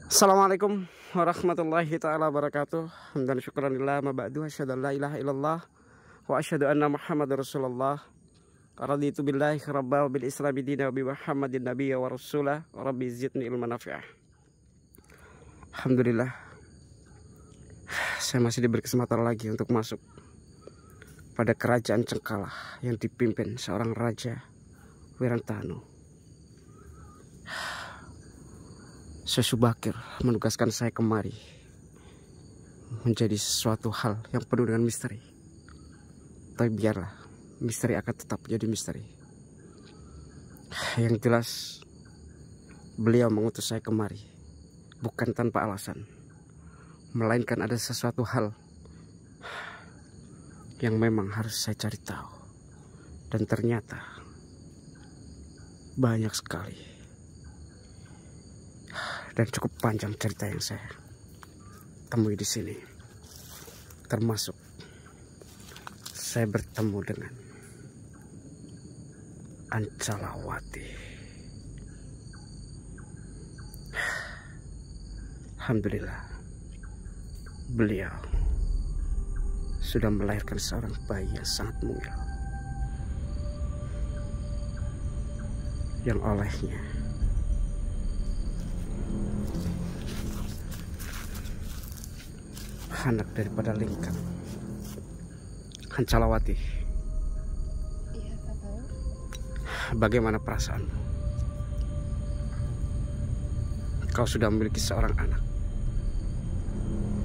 Assalamualaikum warahmatullahi ta'ala wabarakatuh. Hamdan syukranillah ma ba'du asyhadu an la ilaha illallah wa asyhadu anna Muhammadar Rasulullah. Raditu billahi rabba wa bil islami dina wa bi Muhammadin nabiyya wa rasulah wa rabbi zidni ilman nafi'ah. Alhamdulillah, saya masih diberi kesempatan lagi untuk masuk pada kerajaan Cengkala yang dipimpin seorang Raja Wirantanu. Syekh Subakir menugaskan saya kemari menjadi sesuatu hal yang penuh dengan misteri. Tapi biarlah, misteri akan tetap jadi misteri. Yang jelas, beliau mengutus saya kemari bukan tanpa alasan, melainkan ada sesuatu hal yang memang harus saya cari tahu. Dan ternyata banyak sekali dan cukup panjang cerita yang saya temui di sini. Termasuk saya bertemu dengan Ancalawati. Alhamdulillah, beliau sudah melahirkan seorang bayi yang sangat mungil, yang olehnya anak daripada Lingkang. Ancalawati, iya kakak. bagaimana perasaanmu? Kau sudah memiliki seorang anak.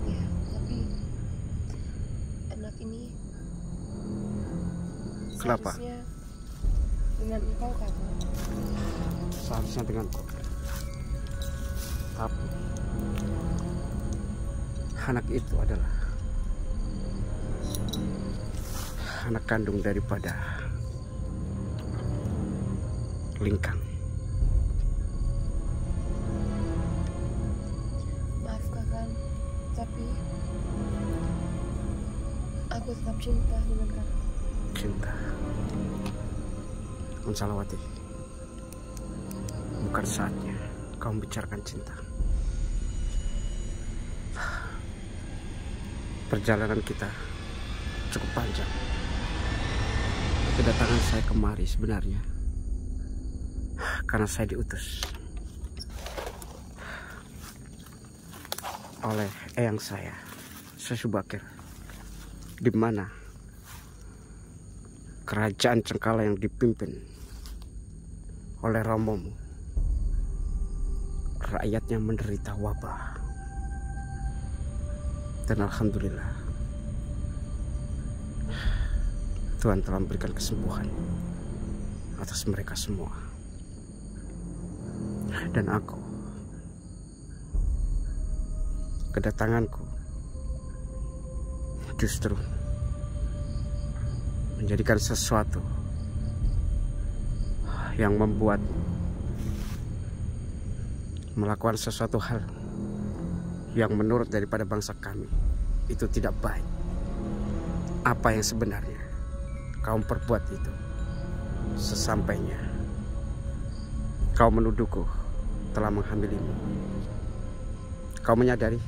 Ya, tapi anak ini Kenapa? seharusnya dengan engkau kakak. Seharusnya denganku. Tapi anak itu adalah anak kandung daripada Lingkang. Maaf kakak, tapi aku tetap cinta dengan kakak. Cinta. Ancalawati, bukan saatnya kau membicarakan cinta. Perjalanan kita cukup panjang. Kedatangan saya kemari sebenarnya karena saya diutus oleh eyang saya, Syekh Subakir, di mana kerajaan Cengkala yang dipimpin oleh romomu, rakyatnya menderita wabah. Dan alhamdulillah, Tuhan telah memberikan kesembuhan atas mereka semua. Dan aku, kedatanganku justru menjadikan sesuatu yang membuat melakukan sesuatu hal yang menurut daripada bangsa kami itu tidak baik. Apa yang sebenarnya kau perbuat itu? Sesampainya kau menuduhku telah menghamilimu, kau menyadari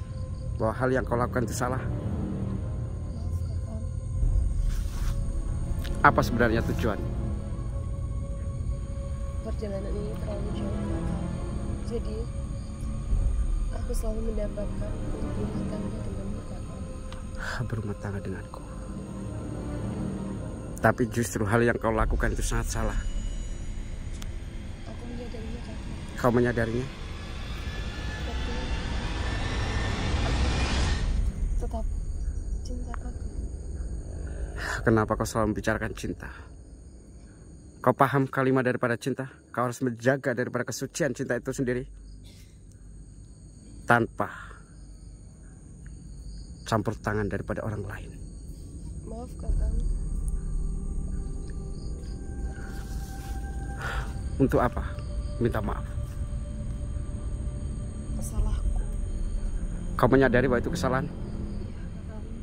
bahwa hal yang kau lakukan itu salah. Maaf kakak, Apa sebenarnya tujuan? perjalanan ini terlalu jauh kakak. Jadi aku selalu mendambakan untuk berumah tangga denganmu kakak. Berumah tangga denganku. Tapi justru hal yang kau lakukan itu sangat salah. Aku menyadarinya kakak, Kau menyadarinya? tapi aku tetap cinta kakak. Kenapa kau selalu membicarakan cinta? Kau paham kalimat daripada cinta? Kau harus menjaga daripada kesucian cinta itu sendiri, tanpa campur tangan daripada orang lain. Maaf kakak. Untuk apa minta maaf? Salahku. Kau menyadari bahwa itu kesalahan?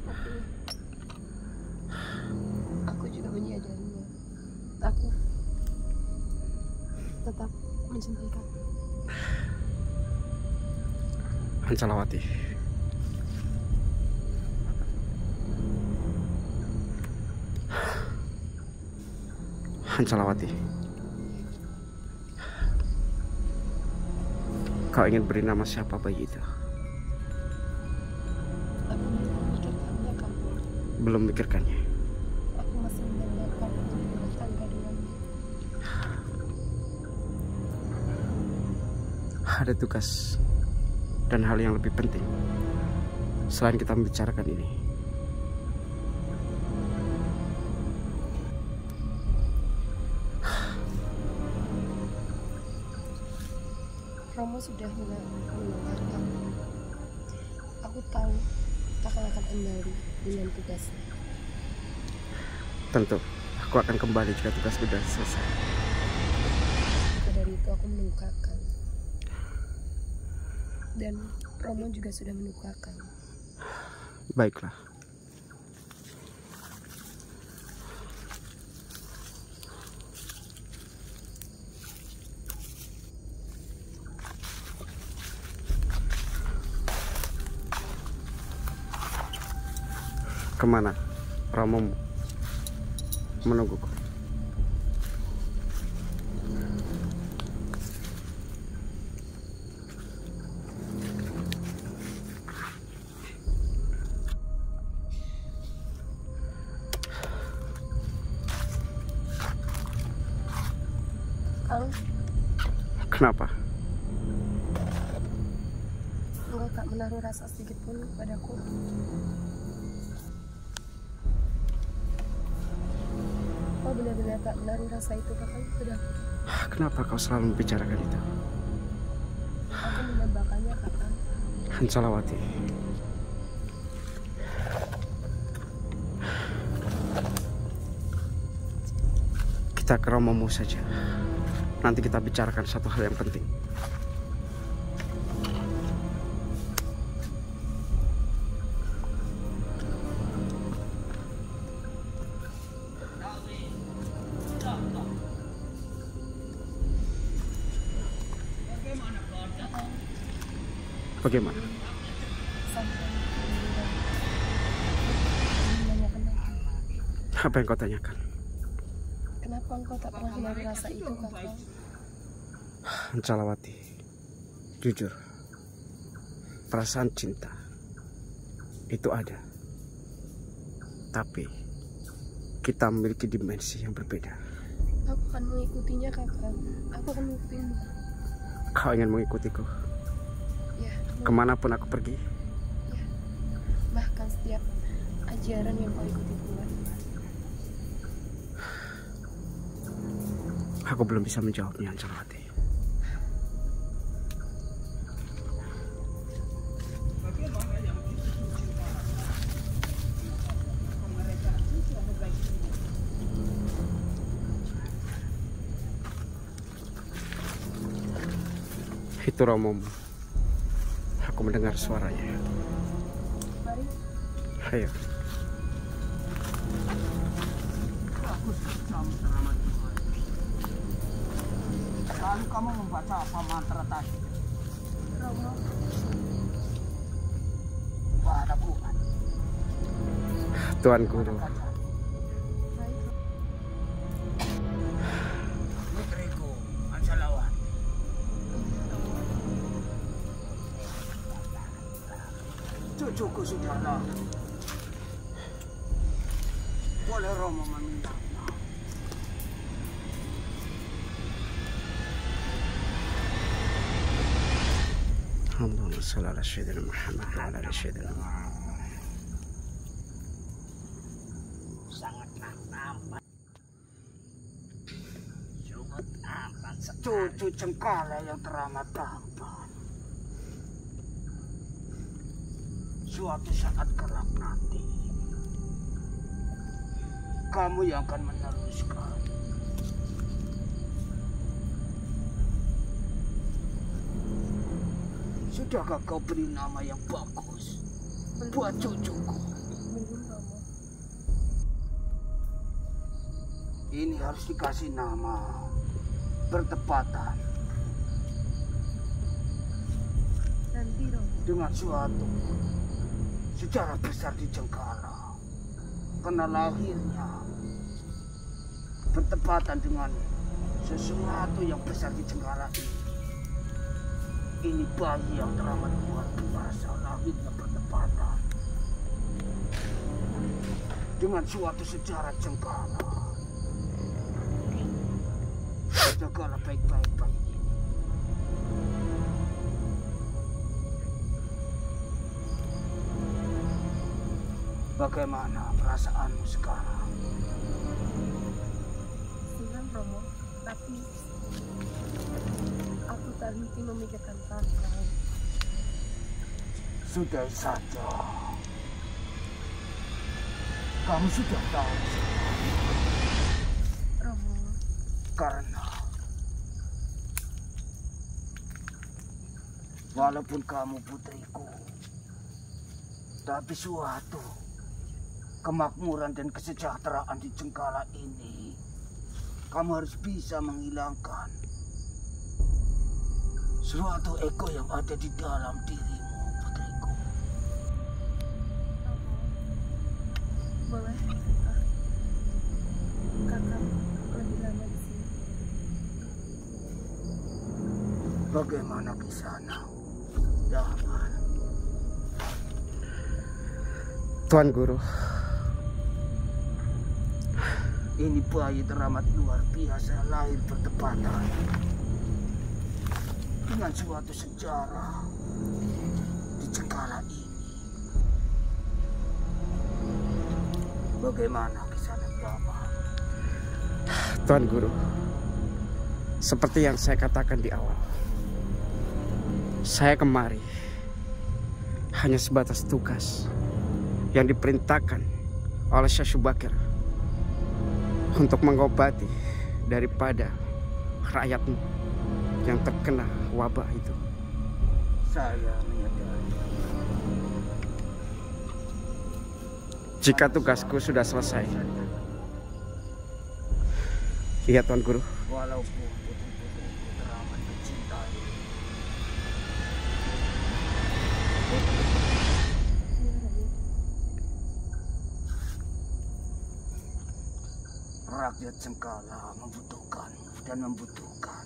Tapi aku juga menyadarinya. Aku tetap mencintai kakak. Hancalawati. Hancalawati. Kau ingin beri nama siapa bayi itu? Aku belum memikirkannya, Kak. Belum mikirkannya. Aku masih menandakan untuk berumah tangga denganmu. Ada tugas dan hal yang lebih penting selain kita membicarakan ini. Romo sudah meninggalkan. Aku tahu kakak akan kembali dengan tugasnya. Tentu, aku akan kembali jika tugas sudah selesai. Maka dari itu aku menunggu kakak. Dan Romo juga sudah menunggu kakak. Baiklah. Kemana Romo menungguku? Kang, Kenapa? engkau tak menaruh rasa sedikit pun padaku. Kau benar-benar tak menaruh rasa itu kakak padaku. Kenapa kau selalu membicarakan itu? Aku menambahkannya kakak. Hancalawati. Kita ke Romomu saja. Nanti kita bicarakan satu hal yang penting. Bagaimana? Sampai meninggal. Menanyakan lagi. Apa yang kau tanyakan? Kenapa engkau tak pernah menaruh rasa itu kakak? Hancalawati, jujur, perasaan cinta itu ada, tapi kita memiliki dimensi yang berbeda. Aku akan mengikutinya kakak. Aku akan mengikutimu. Kau ingin mengikutiku Ya, kemanapun aku pergi? ya. Bahkan setiap ajaran yang kau ikuti pula. Aku belum bisa menjawabnya, Hancalawati. Itu Romomu. Aku mendengar suaranya. Mari. Ayo. Lalu kamu membaca apa mantra tadi? Romo. Pada bukan. Tuan Guru, Baik. Putriku, Hancalawati. Cucuku sudah lahir. Boleh Romo meminta maaf. Allahumma shalli ala sayyidina Muhammad wa ala ali sayyidina Muhammad. Sangatlah nampak. Sangat amat. Cucu Cengkala yang teramat tampan. Suatu saat kelak nanti, kamu yang akan meneruskan. Sudahkah kau beri nama yang bagus buat cucuku? Belum Romo. Ini harus dikasih nama bertepatan. Nanti Romo. dengan suatu sejarah besar di Jenggala. Karena lahirnya bertepatan dengan sesuatu yang besar di Jenggala ini. Ini bayi yang teramat luar biasa, lahirnya bertepatan dengan suatu sejarah Jenggala. Jagalah baik-baik bayi ini. Bagaimana perasaanmu sekarang? Senang, Romo, tapi aku tak henti memikirkan Kakang. Sudah saja. Kamu sudah tahu Romo, karena walaupun kamu putriku, tapi suatu kemakmuran dan kesejahteraan di Jenggala ini kamu harus bisa menghilangkan suatu ego yang ada di dalam dirimu, putriku. boleh Kakang lebih lama di sini. Bagaimana kisana? Daman. Tuan Guru, Ini bayi teramat luar biasa, lahir bertepatan dengan suatu sejarah di Jenggala ini. Bagaimana kisah Brahma? Tuan Guru, seperti yang saya katakan di awal, saya kemari hanya sebatas tugas yang diperintahkan oleh Syekh Syubakir untuk mengobati daripada rakyatmu yang terkena wabah itu. Saya menyadari. Jika tugasku sudah selesai, iya Tuan Guru. Walaupun putri-putriku teramat mencintai, rakyat Jenggala membutuhkan dan membutuhkan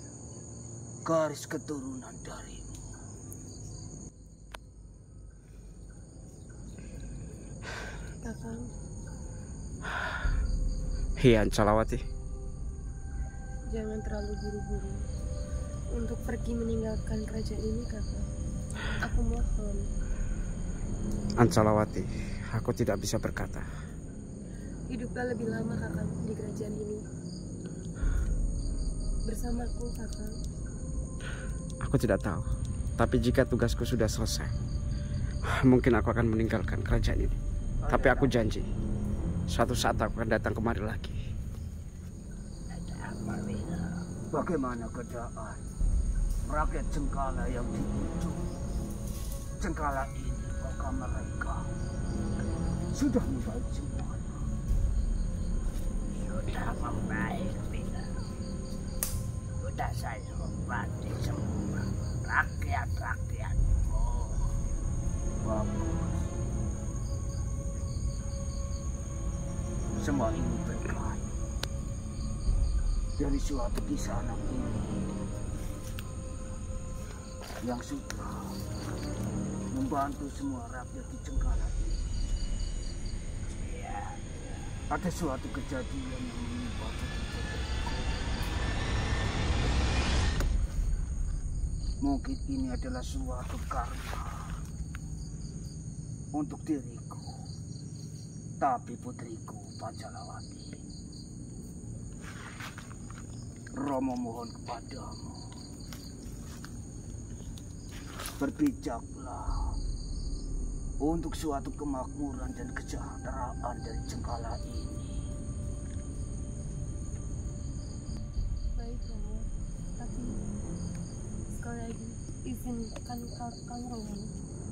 garis keturunan darimu. Kakang, Iya Ancalawati, jangan terlalu buru-buru untuk pergi meninggalkan kerajaan ini, Kakang. Aku mohon. Ancalawati, aku tidak bisa berkata. Hiduplah lebih lama, Kakang, di kerajaan ini. Bersamaku, Kakang. Aku tidak tahu. Tapi jika tugasku sudah selesai, mungkin aku akan meninggalkan kerajaan ini. Tapi aku janji, suatu saat aku akan datang kemari lagi. Bagaimana keadaan rakyat Jenggala yang di ujung Jenggala ini? Maka mereka sudah membaik semua. Sudah membaik, Bina. Sudah saya obati semua rakyat-rakyatmu. Bagus. Semua ini berkat dari suatu kisah anak ini yang sudah membantu semua rakyat di Jenggala ini. Ya, Ada suatu kejadian yang menimpa putriku. Mungkin ini adalah suatu karma untuk diriku. Tapi putriku Pancalawati, Romo mohon kepadamu, berbijaklah untuk suatu kemakmuran dan kesejahteraan dari Jenggala ini. Baik, Romo. Tapi sekali lagi izinkan Kakang Romo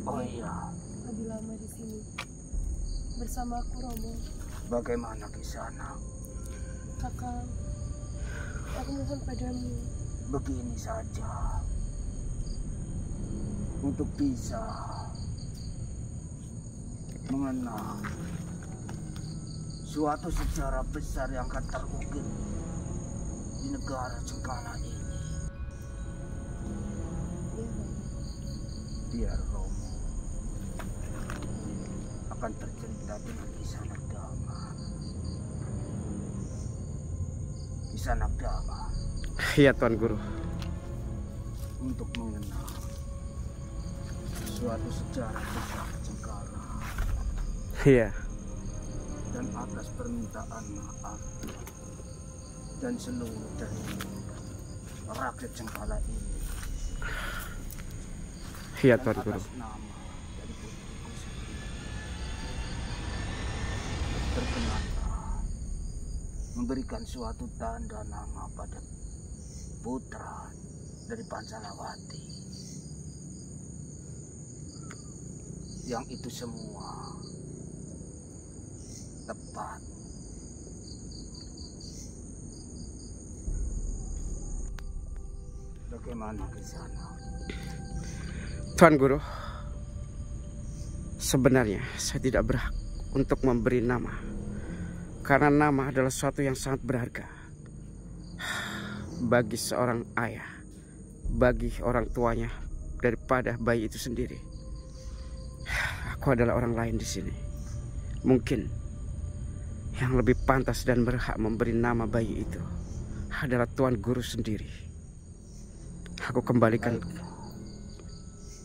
Oh iya, lebih lama di sini bersamaku, Romo. bagaimana kisana? Kakang, aku mohon padamu. Begini saja, untuk bisa mengenang suatu sejarah besar yang akan terukir di negara Cengkala ini. Biar Romo akan bercerita dengan kisah Nagdama. Kisah Nagdama. Iya Tuan Guru. Untuk mengenal suatu sejarah besar Cengkala. Iya. Dan atas permintaan maaf dan seluruh dari rakyat Cengkala ini. Iya Tuan Guru. Atas nama dari putriku sendiri. Berkenanlah memberikan suatu tanda nama pada putra dari Pansalawati. Yang itu semua tepat. Bagaimana ke sana? Tuan Guru, sebenarnya saya tidak berhak untuk memberi nama. Karena nama adalah sesuatu yang sangat berharga bagi seorang ayah, bagi orang tuanya daripada bayi itu sendiri. Aku adalah orang lain di sini. Mungkin yang lebih pantas dan berhak memberi nama bayi itu adalah Tuan Guru sendiri. Aku kembalikan.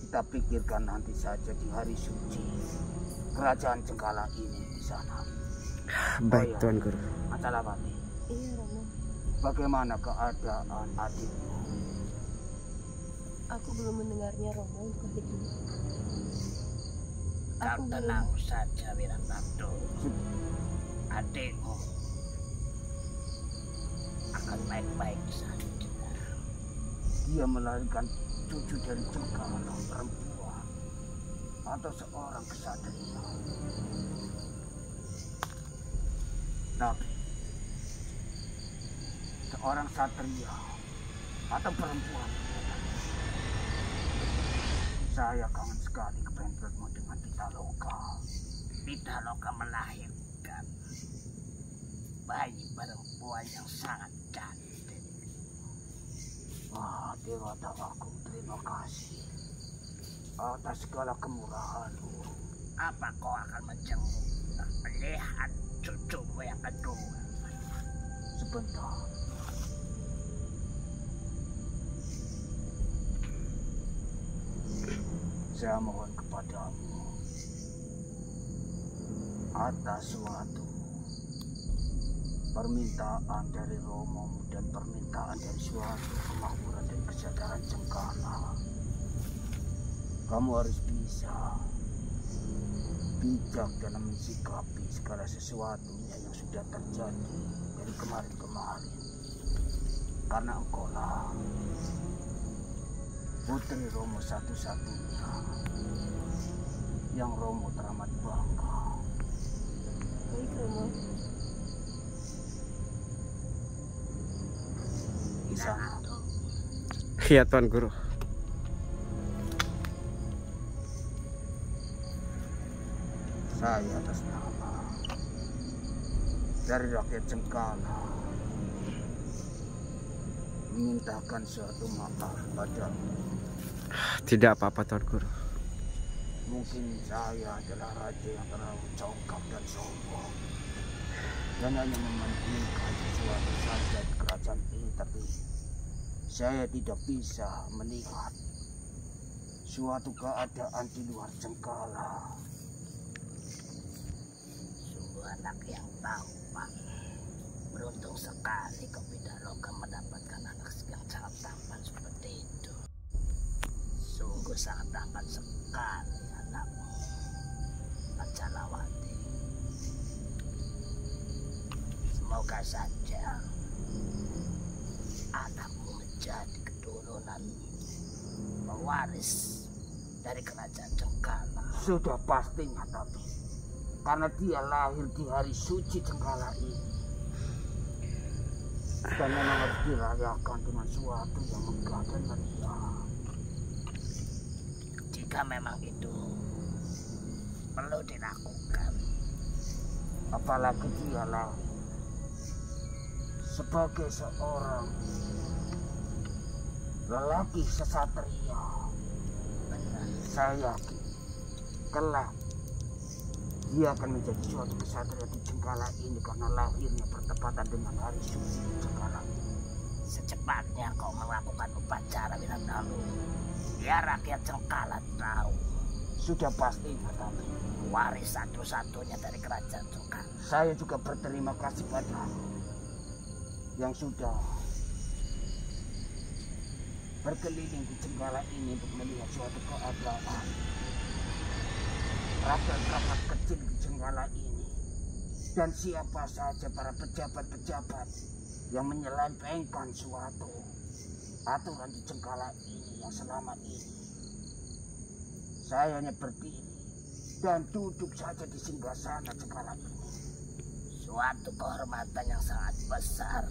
Kita pikirkan nanti saja di hari suci kerajaan Cengkala ini di sana. Baik Tuan Guru. Pansalawati. Iya Romo. Bagaimana keadaan adikmu? Aku belum mendengarnya Romo untuk adik ini. Kau tenang saja Wirantarto. Adikmu akan baik-baik saja. Dia melahirkan cucu dari Cengkala perempuan atau seorang kesatria. Tapi seorang satria atau perempuan. Saya kangen sekali kepengen bertemu dengan Pitaloka. Pitaloka melahirkan bayi perempuan yang sangat cantik. Wah, Dewata aku terima kasih atas segala kemurahanmu. Apa kau akan menjenguk melihat cucumu yang kedua? Sebentar. Saya mohon kepadamu atas suatu permintaan dari Romo dan permintaan dari suatu kemakmuran dan kesadaran Cengkala. Kamu harus bisa bijak dalam mensikapi segala sesuatunya yang sudah terjadi dari kemarin-kemarin. Karena engkaulah putri Romo satu-satunya yang Romo teramat bangga. Baik Romo. Di sana. Iya Tuan Guru. Saya atas nama dari rakyat Cengkala memintakan suatu maaf padamu. Tidak apa-apa Tuan Guru. Mungkin saya adalah raja yang terlalu congkak dan sombong dan hanya mementingkan sesuatu saja di kerajaan ini, tapi saya tidak bisa melihat suatu keadaan di luar Cengkala. Sungguh anak yang tampan. Beruntung sekali kau Pitaloka mendapatkan anak yang sangat tampan seperti itu. Sungguh sangat tampan sekali anakmu, Pansalawati. Semoga saja anakmu menjadi keturunan pewaris dari kerajaan Cengkala. Sudah pastinya, tapi karena dia lahir di hari suci Cengkala ini, dan memang harus dirayakan dengan suatu yang megah dan meriah. Jika memang itu perlu dilakukan. Apalagi dialah sebagai seorang lelaki kesatria. Benar. Saya yakin kelak dia akan menjadi suatu kesatria di Jenggala ini karena lahirnya bertepatan dengan hari suci di Jenggala ini. Secepatnya kau melakukan upacara Wiratalu. Biar rakyat Cengkala tahu. Sudah pasti, tapi Waris satu-satunya dari kerajaan Cengkala. saya juga berterima kasih padamu yang sudah berkeliling di Jenggala ini untuk melihat suatu keadaan rakyat-rakyat kecil di Jenggala ini, dan siapa saja para pejabat-pejabat yang menyelempengkan suatu aturan di Jenggala ini yang selama ini saya hanya berdiri dan duduk saja di singgasana Jenggala ini. Suatu kehormatan yang sangat besar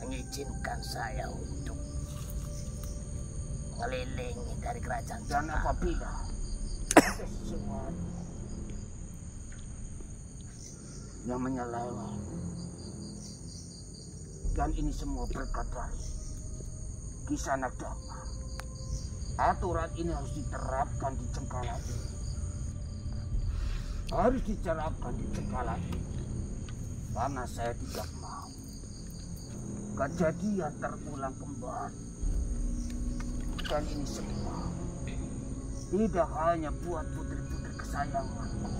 mengizinkan saya untuk mengelilingi dari kerajaan Dan Cengkala. apabila ada sesuatu yang menyeleweng, dan ini semua berkat dari Kisanak Dharma, aturan ini harus diterapkan di Jenggala ini. Harus diterapkan di Jenggala ini. Karena saya tidak mau kejadian terulang kembali. Dan ini semua tidak hanya buat putri-putri kesayanganku,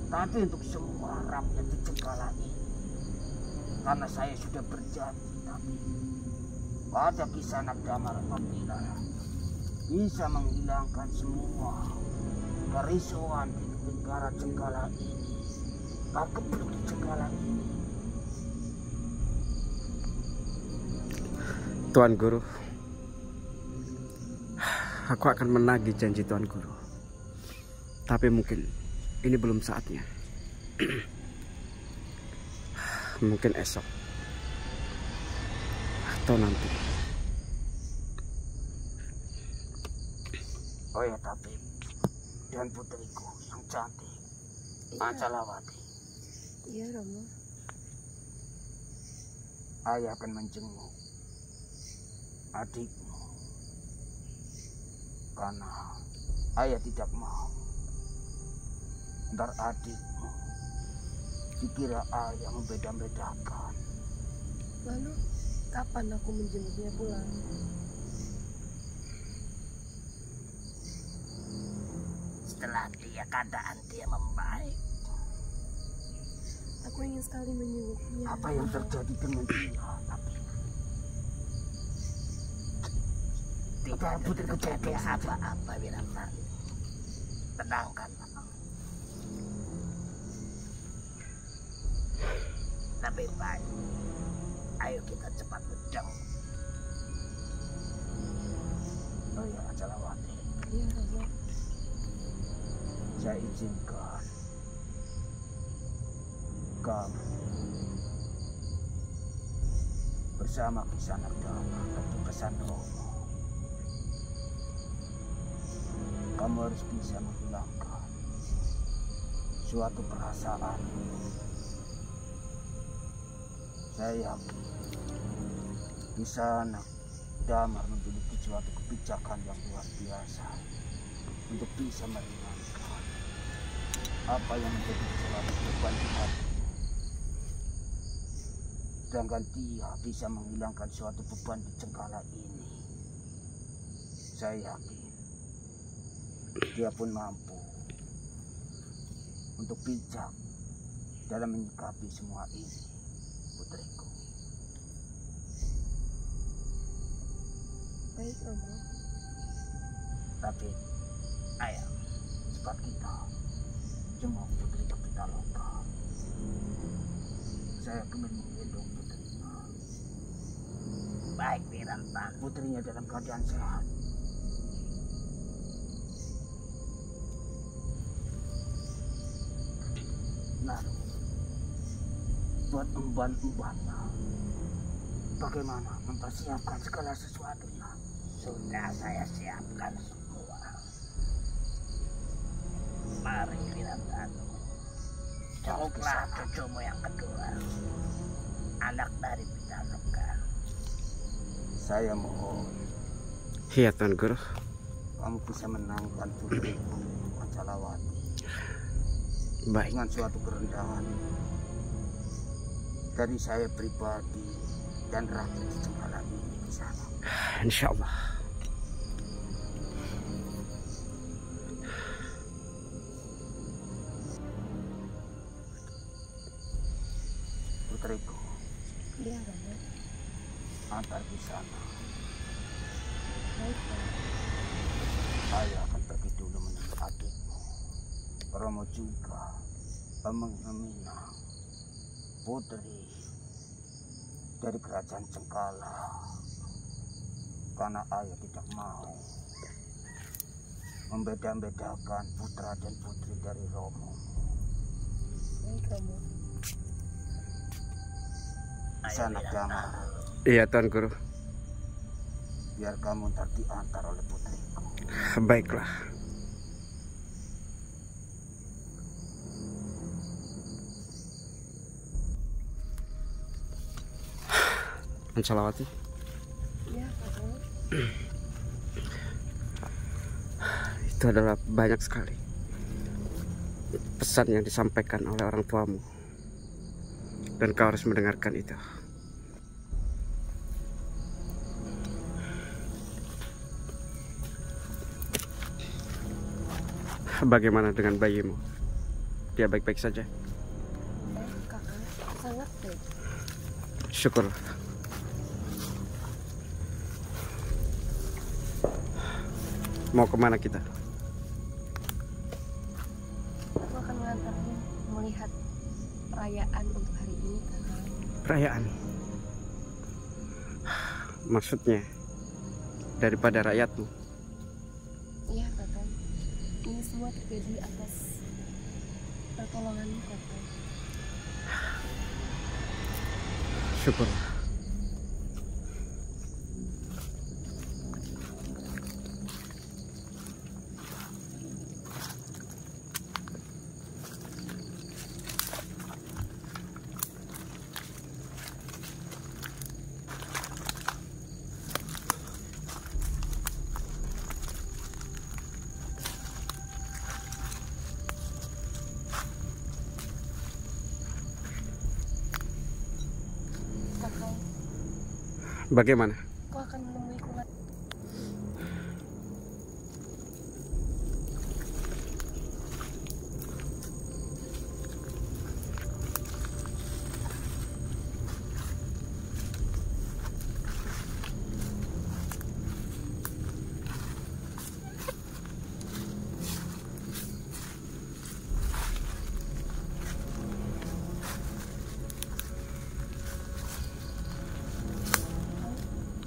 tapi untuk semua rakyat di Jenggala ini. Karena saya sudah berjanji tadi pada Kisanak Dharma apabila bisa menghilangkan semua kerisauan di negara Jenggala ini, Pagebluk di Jenggala ini. Tuan Guru, aku akan menagih janji Tuan Guru. Tapi mungkin ini belum saatnya. Mungkin esok atau nanti. Oh ya, tapi dan putriku yang cantik, Ancalawati, Iya, Romo. ayah akan menjenguk adikmu karena ayah tidak mau ntar adikmu dikira ayah membeda-bedakan. Lalu kapan aku menjemputnya pulang? Setelah keadaan dia membaik. Aku ingin sekali menjenguknya. Apa yang terjadi dengan dia? Tapi Tidak Apa putri terjadi kejadian saja? apa-apa Wiratalu. Tenangkanlah. Lebih baik ayo kita cepat berjauh. Oh ya, Ancalawati, Iya, Romo. saya izinkan kamu bersama Kisanak Dharma pergi pesan Romo. Kamu harus bisa menghilangkan suatu perasaan. Saya yakin Kisanak Dharma memiliki suatu kebijakan yang luar biasa untuk bisa meringankan apa yang menjadi suatu beban di hati. Sedangkan dia bisa menghilangkan suatu beban di Jenggala ini. Saya yakin dia pun mampu untuk bijak dalam menyikapi semua ini, putriku. Baik, Romo. Tapi ayo cepat kita jenguk putri Pitaloka. Saya ingin menggendong putrinya. Baik Wiratalu. Putrinya dalam keadaan sehat. Lalu buat emban-embannya, bagaimana mempersiapkan segala sesuatunya? Sudah saya siapkan semua. Jenguklah cucumu yang kedua, anak dari Pitaloka. Saya mohon Iya Tuan Guru. kamu bisa menangkan putriku Pancalawati Baik. dengan suatu kerendahan dari saya pribadi dan rakyat di Cengkala ini di sana. Insya Allah. Putriku, Iya, Romo. antar di sana. Baik, Romo. Saya akan pergi dulu menemui adikmu. Romo juga Amina, putri dari kerajaan Cengkala. Karena ayah tidak mau membeda-bedakan putra dan putri dari Romo. Baik, Romo. Sana Jamal, Iya Tuan Guru. biar kamu ntar diantar oleh putriku. Baiklah. Pancalawati, Iya, Romo. itu adalah banyak sekali pesan yang disampaikan oleh orang tuamu. Dan kau harus mendengarkan itu. Bagaimana dengan bayimu? Dia baik-baik saja? Baik, Kakak. Sangat baik. Syukur. Mau kemana kita? Aku akan mengantarmu melihat perayaan untuk hari ini, Kakak. Perayaan. Maksudnya daripada rakyatmu. Iya, Kakak. Ini semua terjadi atas pertolonganmu, Kakak. Syukur. Kakak, Bagaimana? kau akan menemuiku lagi.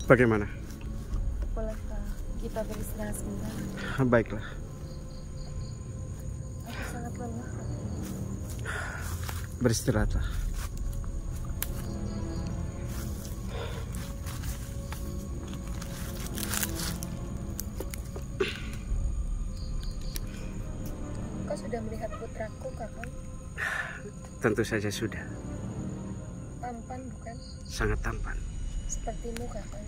Bagaimana? Bolehkah kita beristirahat sebentar? Baiklah. Aku sangat lelah, Kakak. Beristirahatlah. Kau sudah melihat putraku, Kakak? Tentu saja sudah. Tampan, bukan? Sangat tampan. Sepertimu, Kakak.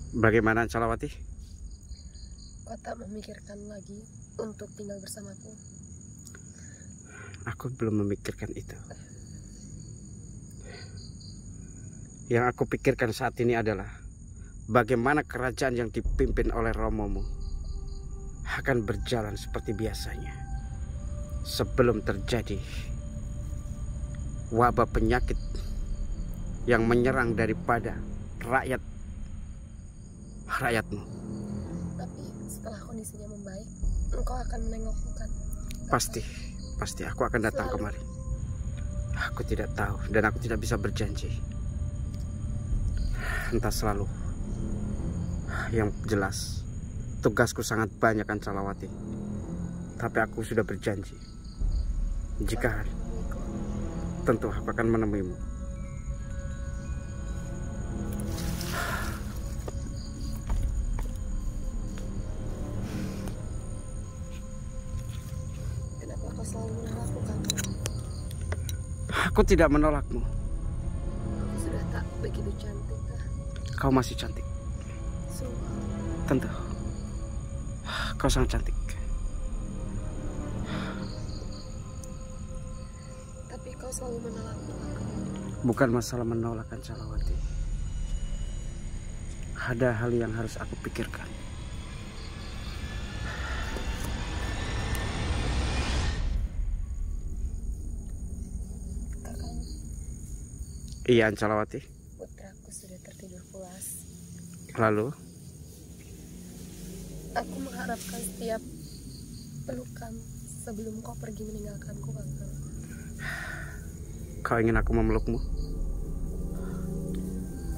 Bagaimana Calawati? Kau tak memikirkan lagi untuk tinggal bersamaku? Aku belum memikirkan itu. Yang aku pikirkan saat ini adalah bagaimana kerajaan yang dipimpin oleh Romomu akan berjalan seperti biasanya sebelum terjadi wabah penyakit yang menyerang daripada rakyatmu. Tapi setelah kondisinya membaik, engkau akan menengokku, kan? Pasti aku akan datang kemari. Aku tidak tahu dan aku tidak bisa berjanji. Entah selalu. Yang jelas, tugasku sangat banyak kan Calawati. Tapi aku sudah berjanji. Jika tentu aku akan menemuimu. Aku tidak menolakmu. Aku sudah tak begitu cantik, Kak. Kau masih cantik. Sungguh. Tentu. Kau sangat cantik. Tapi kau selalu menolakku. Bukan masalah menolak, Ancalawati. Ada hal yang harus aku pikirkan. Kakang, Iya, Ancalawati. putraku sudah tertidur pulas. Lalu, Aku mengharapkan setiap pelukan sebelum kau pergi meninggalkanku, Kakang. kau ingin aku memelukmu?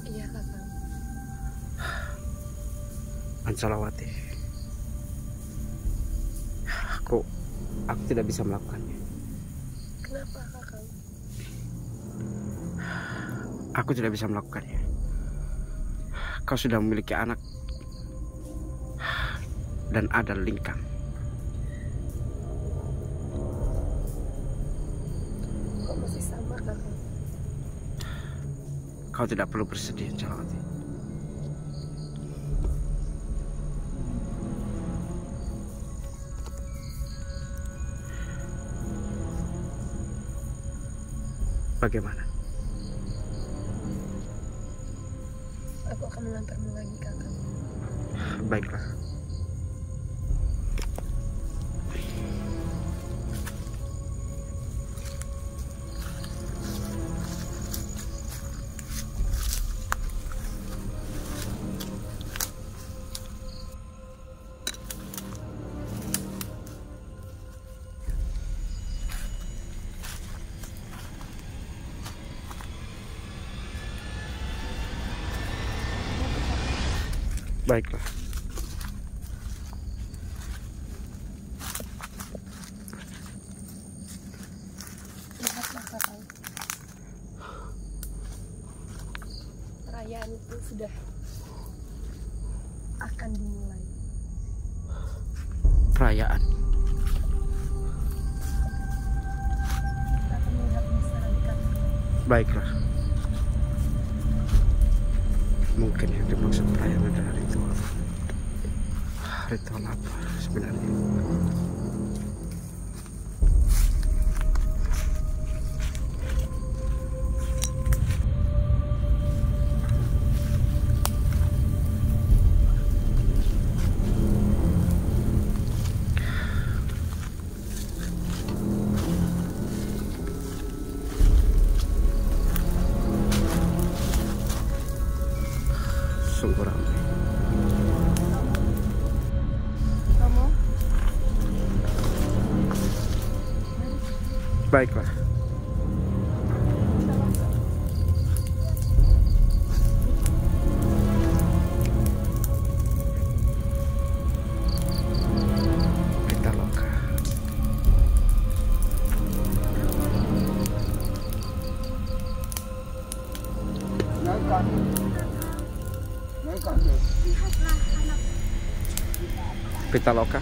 Iya, Kakang. Ancalawati. Aku tidak bisa melakukannya. Kenapa, Kakang? Aku tidak bisa melakukannya. Kau sudah memiliki anak dan ada lingkang. Kau masih sama, Kakang. Kau tidak perlu bersedih, Ancalawati. Bagaimana? Aku akan mengantarmu lagi, Kakang. Baiklah. Baiklah. Lihatlah, Kakang. Perayaan itu sudah akan dimulai. Perayaan. Kita akan melihatnya secara dekat. Baiklah. Mungkin yang dimaksud perayaan adalah ritual. Ritual apa sebenarnya? Sungguh ramai. Kamu? Baiklah. Pitaloka. Naikkan. Naikkan, Dek. Pitaloka.